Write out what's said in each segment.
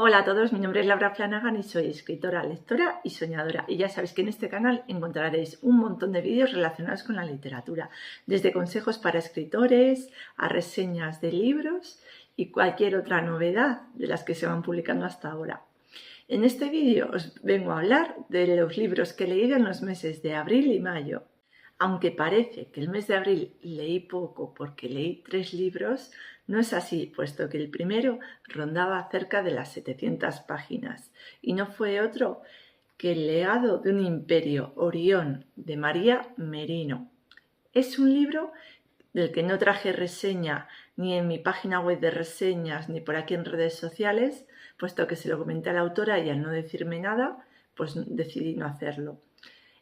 Hola a todos, mi nombre es Laura Flanagan y soy escritora, lectora y soñadora. Y ya sabéis que en este canal encontraréis un montón de vídeos relacionados con la literatura, desde consejos para escritores a reseñas de libros y cualquier otra novedad de las que se van publicando hasta ahora. En este vídeo os vengo a hablar de los libros que he leído en los meses de abril y mayo. Aunque parece que el mes de abril leí poco porque leí 3 libros, no es así, puesto que el primero rondaba cerca de las 700 páginas y no fue otro que El legado de un imperio, Orión, de María Merino. Es un libro del que no traje reseña ni en mi página web de reseñas ni por aquí en redes sociales, puesto que se lo comenté a la autora y al no decirme nada, pues decidí no hacerlo.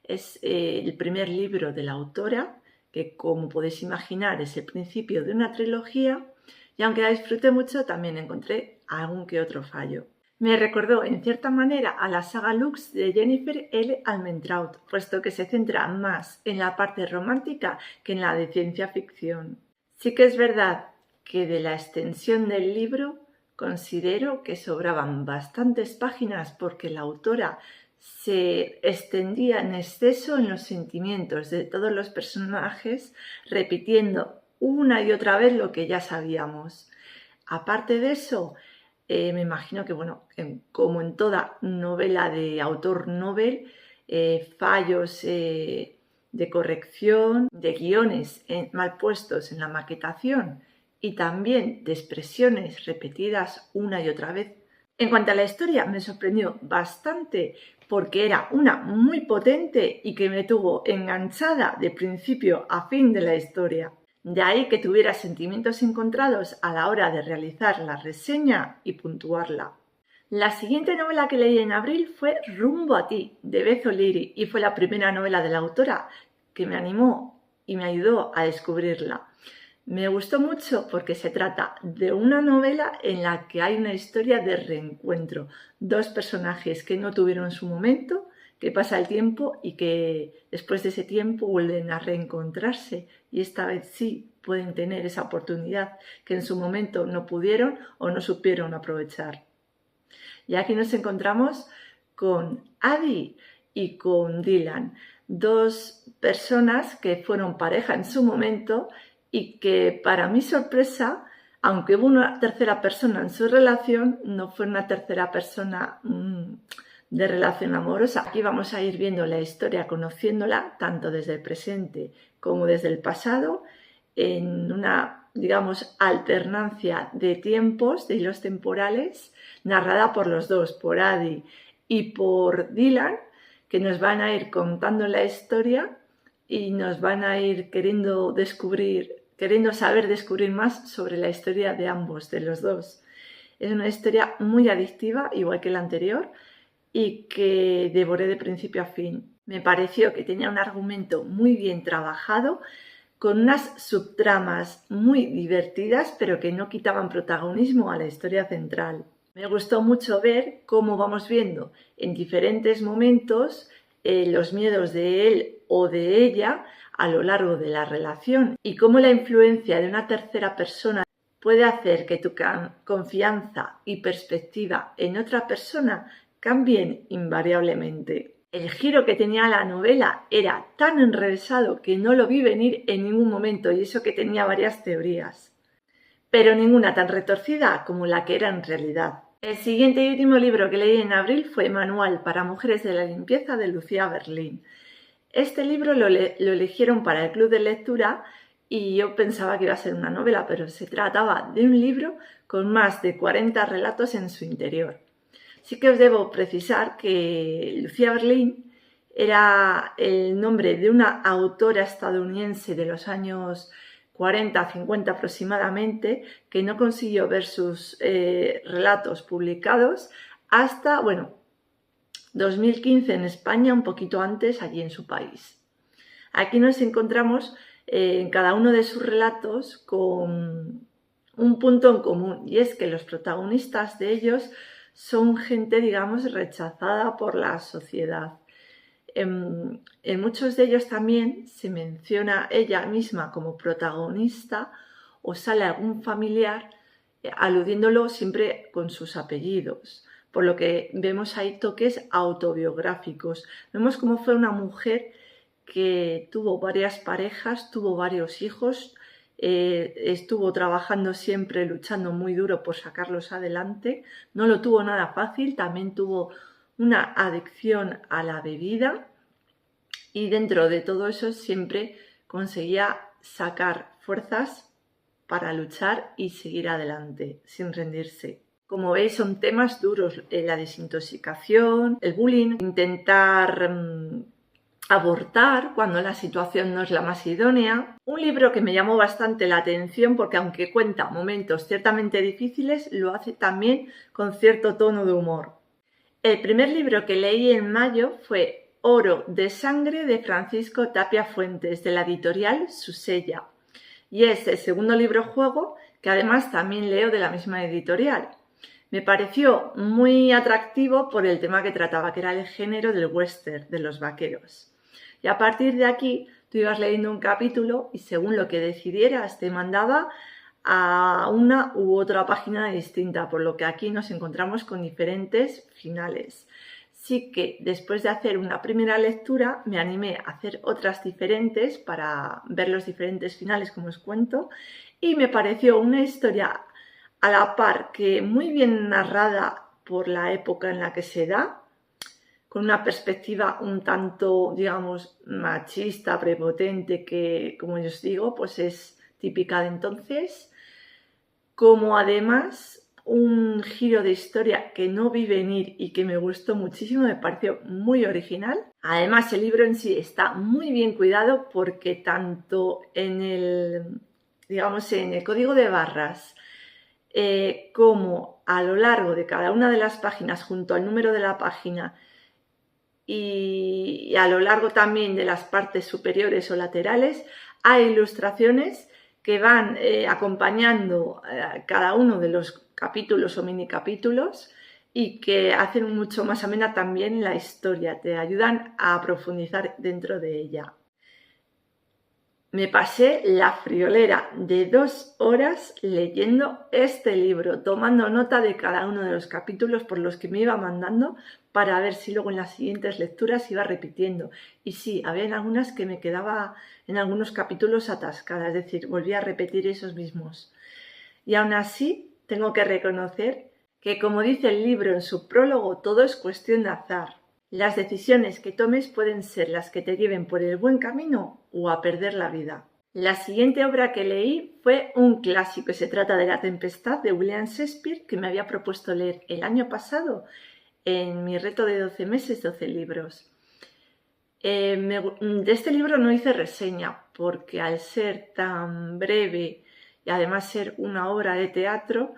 Es el primer libro de la autora, que como podéis imaginar es el principio de una trilogía, y aunque la disfruté mucho también encontré algún que otro fallo. Me recordó en cierta manera a la saga Lux de Jennifer L. Almentraut, puesto que se centra más en la parte romántica que en la de ciencia ficción. Sí que es verdad que de la extensión del libro considero que sobraban bastantes páginas porque la autora se extendía en exceso en los sentimientos de todos los personajes, repitiendo una y otra vez lo que ya sabíamos. Aparte de eso, me imagino que, como en toda novela de autor novel, fallos de corrección, de guiones mal puestos en la maquetación y también de expresiones repetidas una y otra vez. En cuanto a la historia, me sorprendió bastante porque era una muy potente y que me tuvo enganchada de principio a fin de la historia. De ahí que tuviera sentimientos encontrados a la hora de realizar la reseña y puntuarla. La siguiente novela que leí en abril fue Rumbo a ti, de Beth O'Leary, y fue la primera novela de la autora que me animó y me ayudó a descubrirla. Me gustó mucho porque se trata de una novela en la que hay una historia de reencuentro. Dos personajes que no tuvieron su momento, que pasa el tiempo y que después de ese tiempo vuelven a reencontrarse y esta vez sí pueden tener esa oportunidad que en su momento no pudieron o no supieron aprovechar. Y aquí nos encontramos con Addie y con Dylan, dos personas que fueron pareja en su momento y que, para mi sorpresa, aunque hubo una tercera persona en su relación, no fue una tercera persona de relación amorosa. Aquí vamos a ir viendo la historia, conociéndola tanto desde el presente como desde el pasado, en una, digamos, alternancia de tiempos, de hilos temporales, narrada por los dos, por Addie y por Dylan, que nos van a ir contando la historia y nos van a ir queriendo saber descubrir más sobre la historia de ambos, de los dos. Es una historia muy adictiva, igual que la anterior, y que devoré de principio a fin. Me pareció que tenía un argumento muy bien trabajado, con unas subtramas muy divertidas, pero que no quitaban protagonismo a la historia central. Me gustó mucho ver cómo vamos viendo en diferentes momentos los miedos de él o de ella a lo largo de la relación y cómo la influencia de una tercera persona puede hacer que tu confianza y perspectiva en otra persona cambien invariablemente. El giro que tenía la novela era tan enrevesado que no lo vi venir en ningún momento, y eso que tenía varias teorías, pero ninguna tan retorcida como la que era en realidad. El siguiente y último libro que leí en abril fue Manual para mujeres de la limpieza, de Lucía Berlín. Este libro lo eligieron para el club de lectura y yo pensaba que iba a ser una novela, pero se trataba de un libro con más de 40 relatos en su interior. Sí que os debo precisar que Lucía Berlín era el nombre de una autora estadounidense de los años 40, 50 aproximadamente, que no consiguió ver sus relatos publicados hasta, 2015 en España, un poquito antes allí en su país. Aquí nos encontramos en cada uno de sus relatos con un punto en común, y es que los protagonistas de ellos son gente, digamos, rechazada por la sociedad. En muchos de ellos también se menciona ella misma como protagonista o sale algún familiar aludiéndolo siempre con sus apellidos, por lo que vemos ahí toques autobiográficos. Vemos cómo fue una mujer que tuvo varias parejas, tuvo varios hijos, estuvo trabajando siempre, luchando muy duro por sacarlos adelante, no lo tuvo nada fácil, también tuvo una adicción a la bebida y dentro de todo eso siempre conseguía sacar fuerzas para luchar y seguir adelante sin rendirse. Como veis, son temas duros, la desintoxicación, el bullying, intentar abortar cuando la situación no es la más idónea. Un libro que me llamó bastante la atención porque aunque cuenta momentos ciertamente difíciles, lo hace también con cierto tono de humor. El primer libro que leí en mayo fue Oro de Sangre de Francisco Tapia Fuentes, de la editorial Susella. Y es el segundo libro juego que además también leo de la misma editorial. Me pareció muy atractivo por el tema que trataba, que era el género del western, de los vaqueros. Y a partir de aquí tú ibas leyendo un capítulo y según lo que decidieras te mandaba a una u otra página distinta, por lo que aquí nos encontramos con diferentes finales. Sí que después de hacer una primera lectura me animé a hacer otras diferentes para ver los diferentes finales, como os cuento, y me pareció una historia a la par que muy bien narrada por la época en la que se da, con una perspectiva un tanto, digamos, machista, prepotente, que, como yo os digo, pues es típica de entonces, como además un giro de historia que no vi venir y que me gustó muchísimo, me pareció muy original. Además, el libro en sí está muy bien cuidado porque tanto en el, digamos, en el código de barras como a lo largo de cada una de las páginas, junto al número de la página y a lo largo también de las partes superiores o laterales, hay ilustraciones que van acompañando cada uno de los capítulos o mini capítulos y que hacen mucho más amena también la historia, te ayudan a profundizar dentro de ella. Me pasé la friolera de 2 horas leyendo este libro, tomando nota de cada uno de los capítulos por los que me iba mandando para ver si luego en las siguientes lecturas iba repitiendo. Y sí, había algunas que me quedaba en algunos capítulos atascada, es decir, volvía a repetir esos mismos. Y aún así, tengo que reconocer que, como dice el libro en su prólogo, todo es cuestión de azar. Las decisiones que tomes pueden ser las que te lleven por el buen camino o a perder la vida. La siguiente obra que leí fue un clásico. Se trata de La Tempestad de William Shakespeare, que me había propuesto leer el año pasado en mi reto de 12 meses, 12 libros. De este libro no hice reseña porque al ser tan breve y además ser una obra de teatro,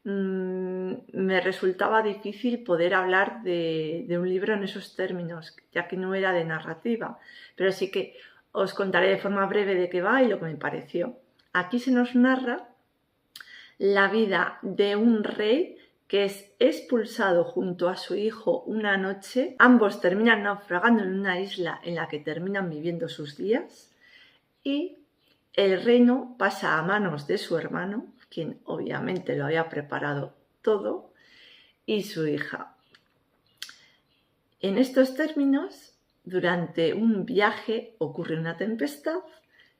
me resultaba difícil poder hablar de un libro en esos términos, ya que no era de narrativa, pero sí que os contaré de forma breve de qué va y lo que me pareció. Aquí se nos narra la vida de un rey que es expulsado junto a su hijo una noche. Ambos terminan naufragando en una isla en la que terminan viviendo sus días y el reino pasa a manos de su hermano, quien obviamente lo había preparado todo, y su hija. En estos términos, durante un viaje ocurre una tempestad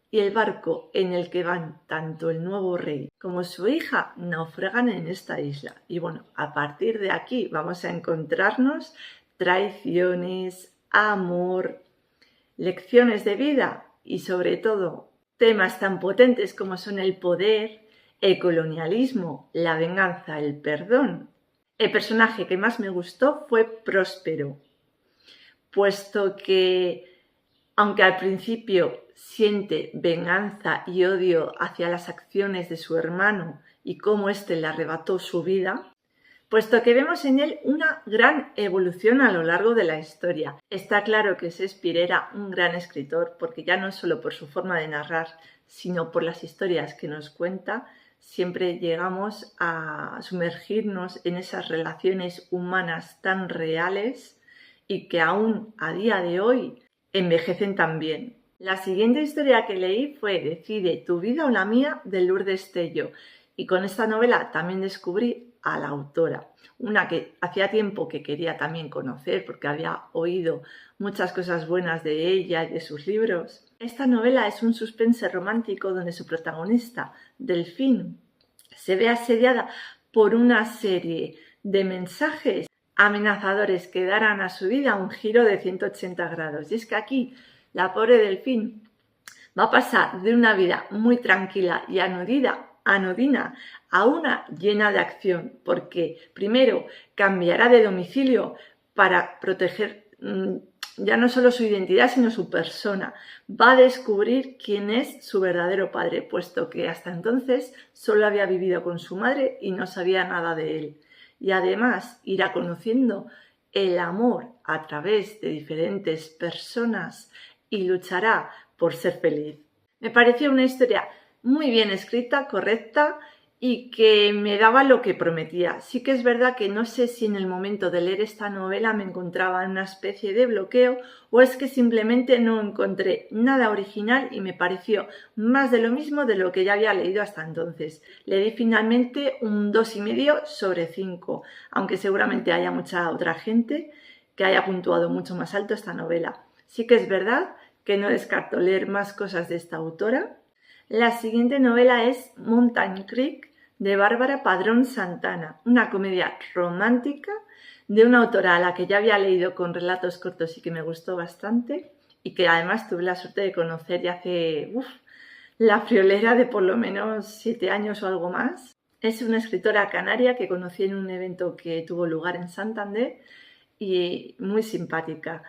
y el barco en el que van tanto el nuevo rey como su hija naufragan en esta isla. Y bueno, a partir de aquí vamos a encontrarnos traiciones, amor, lecciones de vida y sobre todo temas tan potentes como son el poder, el colonialismo, la venganza, el perdón. El personaje que más me gustó fue Próspero, puesto que, aunque al principio siente venganza y odio hacia las acciones de su hermano y cómo éste le arrebató su vida, puesto que vemos en él una gran evolución a lo largo de la historia. Está claro que Shakespeare era un gran escritor porque ya no solo por su forma de narrar, sino por las historias que nos cuenta, siempre llegamos a sumergirnos en esas relaciones humanas tan reales y que aún a día de hoy envejecen tan bien. La siguiente historia que leí fue Decide tu vida o la mía, de Lourdes Tello. Y con esta novela también descubrí a la autora, una que hacía tiempo que quería también conocer porque había oído muchas cosas buenas de ella y de sus libros. Esta novela es un suspense romántico donde su protagonista, Delphine, se ve asediada por una serie de mensajes amenazadores que darán a su vida un giro de 180 grados. Y es que aquí la pobre Delphine va a pasar de una vida muy tranquila y anodina a una llena de acción, porque primero cambiará de domicilio para proteger ya no solo su identidad, sino su persona. Va a descubrir quién es su verdadero padre, puesto que hasta entonces solo había vivido con su madre y no sabía nada de él. Y además irá conociendo el amor a través de diferentes personas y luchará por ser feliz. Me pareció una historia muy bien escrita, correcta y que me daba lo que prometía. Sí que es verdad que no sé si en el momento de leer esta novela me encontraba en una especie de bloqueo o es que simplemente no encontré nada original y me pareció más de lo mismo de lo que ya había leído hasta entonces. Le di finalmente un 2,5 sobre 5, aunque seguramente haya mucha otra gente que haya puntuado mucho más alto esta novela. Sí que es verdad que no descarto leer más cosas de esta autora. La siguiente novela es Mountain Creek de Bárbara Padrón Santana, una comedia romántica de una autora a la que ya había leído con relatos cortos y que me gustó bastante y que además tuve la suerte de conocer ya hace la friolera de por lo menos 7 años o algo más. Es una escritora canaria que conocí en un evento que tuvo lugar en Santander y muy simpática.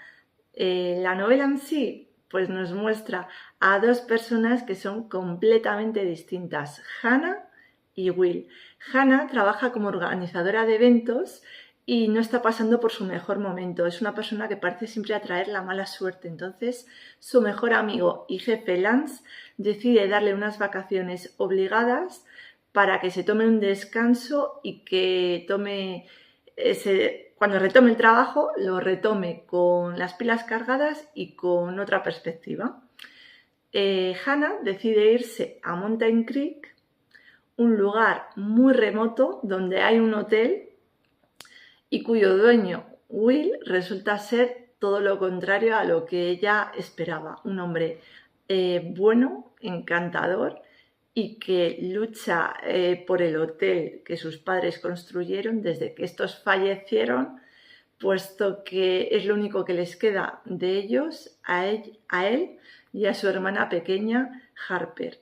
La novela en sí pues nos muestra a dos personas que son completamente distintas, Hannah y Will. Hannah trabaja como organizadora de eventos y no está pasando por su mejor momento. Es una persona que parece siempre atraer la mala suerte. Entonces, su mejor amigo y jefe Lance decide darle unas vacaciones obligadas para que se tome un descanso y que cuando retome el trabajo, lo retome con las pilas cargadas y con otra perspectiva. Hannah decide irse a Mountain Creek, un lugar muy remoto donde hay un hotel y cuyo dueño, Will, resulta ser todo lo contrario a lo que ella esperaba. Un hombre bueno, encantador y que lucha por el hotel que sus padres construyeron desde que estos fallecieron, puesto que es lo único que les queda de ellos, a él y a su hermana pequeña, Harper.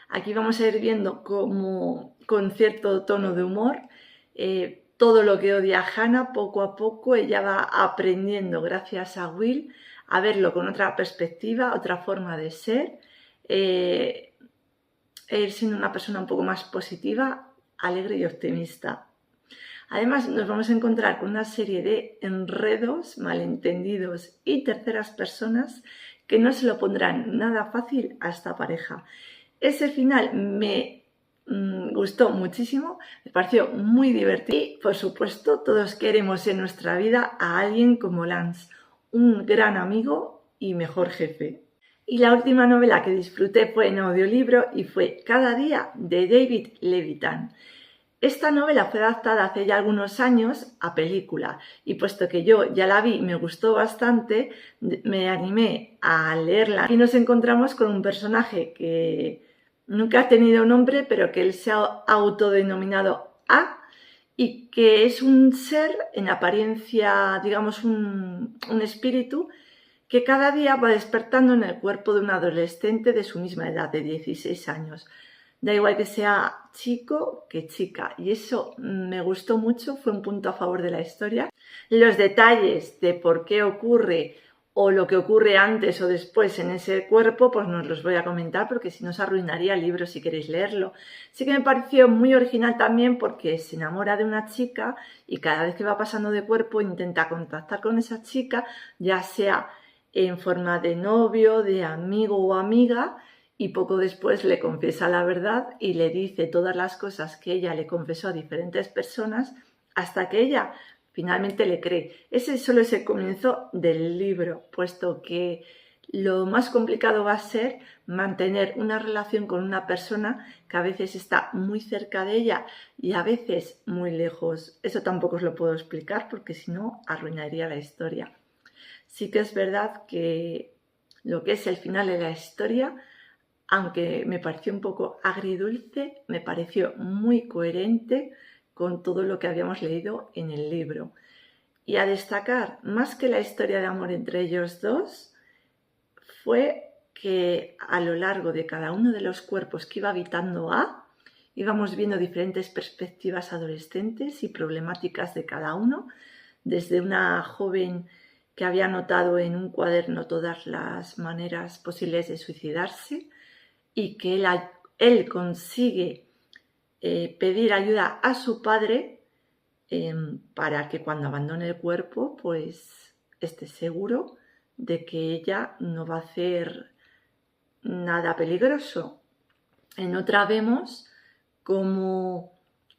Aquí vamos a ir viendo cómo, con cierto tono de humor, todo lo que odia Hannah, poco a poco ella va aprendiendo, gracias a Will, a verlo con otra perspectiva, otra forma de ser, ir siendo una persona un poco más positiva, alegre y optimista. Además, nos vamos a encontrar con una serie de enredos, malentendidos y terceras personas que no se lo pondrán nada fácil a esta pareja. Ese final me gustó muchísimo, me pareció muy divertido y, por supuesto, todos queremos en nuestra vida a alguien como Lance, un gran amigo y mejor jefe. Y la última novela que disfruté fue en audiolibro y fue Cada día de David Levitan. Esta novela fue adaptada hace ya algunos años a película y puesto que yo ya la vi y me gustó bastante, me animé a leerla. Y nos encontramos con un personaje que nunca ha tenido nombre, pero que él se ha autodenominado A y que es un ser en apariencia, digamos, un espíritu que cada día va despertando en el cuerpo de un adolescente de su misma edad, de 16 años. Da igual que sea chico que chica, y eso me gustó mucho, fue un punto a favor de la historia. Los detalles de por qué ocurre o lo que ocurre antes o después en ese cuerpo, pues no os los voy a comentar porque si no os arruinaría el libro si queréis leerlo. Sí que me pareció muy original también porque se enamora de una chica y cada vez que va pasando de cuerpo intenta contactar con esa chica, ya sea en forma de novio, de amigo o amiga, y poco después le confiesa la verdad y le dice todas las cosas que ella le confesó a diferentes personas hasta que ella finalmente le cree. Ese solo es el comienzo del libro, puesto que Lo más complicado va a ser mantener una relación con una persona que a veces está muy cerca de ella y a veces muy lejos. Eso tampoco os lo puedo explicar porque si no arruinaría la historia. Sí que es verdad que lo que es el final de la historia, aunque me pareció un poco agridulce, me pareció muy coherente con todo lo que habíamos leído en el libro. Y a destacar, más que la historia de amor entre ellos dos, fue que a lo largo de cada uno de los cuerpos que iba habitando A, íbamos viendo diferentes perspectivas adolescentes y problemáticas de cada uno, desde una joven que había anotado en un cuaderno todas las maneras posibles de suicidarse y que él consigue pedir ayuda a su padre para que cuando abandone el cuerpo pues esté seguro de que ella no va a hacer nada peligroso. En otra vemos como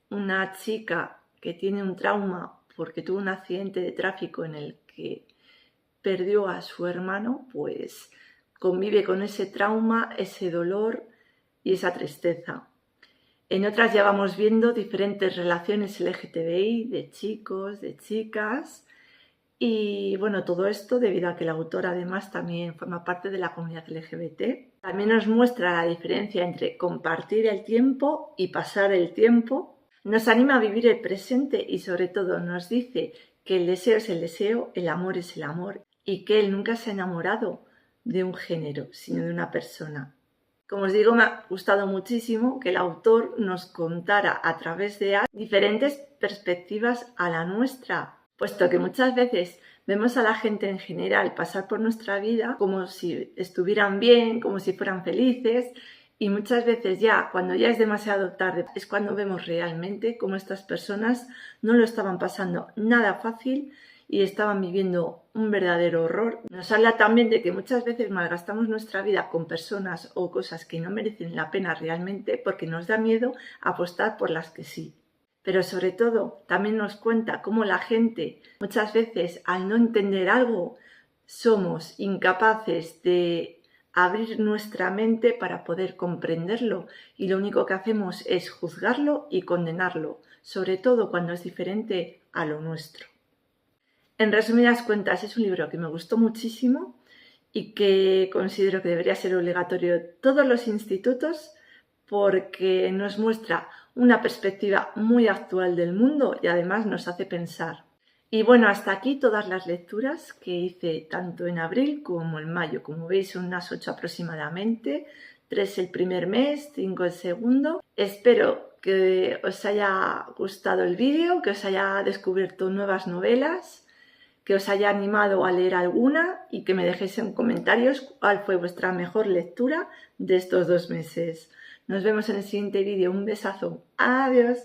una chica que tiene un trauma porque tuvo un accidente de tráfico en el que perdió a su hermano, pues convive con ese trauma, ese dolor y esa tristeza. En otras ya vamos viendo diferentes relaciones LGTBI de chicos, de chicas. Y bueno, todo esto debido a que la autora además también forma parte de la comunidad LGBT. También nos muestra la diferencia entre compartir el tiempo y pasar el tiempo. Nos anima a vivir el presente y sobre todo nos dice que el deseo es el deseo, el amor es el amor y que él nunca se ha enamorado de un género, sino de una persona. Como os digo, me ha gustado muchísimo que el autor nos contara a través de diferentes perspectivas a la nuestra, puesto que muchas veces vemos a la gente en general pasar por nuestra vida como si estuvieran bien, como si fueran felices, y muchas veces ya, cuando ya es demasiado tarde, es cuando vemos realmente cómo estas personas no lo estaban pasando nada fácil y estaban viviendo un verdadero horror. Nos habla también de que muchas veces malgastamos nuestra vida con personas o cosas que no merecen la pena realmente porque nos da miedo apostar por las que sí. Pero sobre todo también nos cuenta cómo la gente muchas veces al no entender algo somos incapaces de abrir nuestra mente para poder comprenderlo y lo único que hacemos es juzgarlo y condenarlo, sobre todo cuando es diferente a lo nuestro. En resumidas cuentas, es un libro que me gustó muchísimo y que considero que debería ser obligatorio en todos los institutos porque nos muestra una perspectiva muy actual del mundo y además nos hace pensar. Y bueno, hasta aquí todas las lecturas que hice tanto en abril como en mayo. Como veis, son unas 8 aproximadamente, 3 el primer mes, 5 el segundo. Espero que os haya gustado el vídeo, que os haya descubierto nuevas novelas, que os haya animado a leer alguna y que me dejéis en comentarios cuál fue vuestra mejor lectura de estos 2 meses. Nos vemos en el siguiente vídeo. Un besazo. Adiós.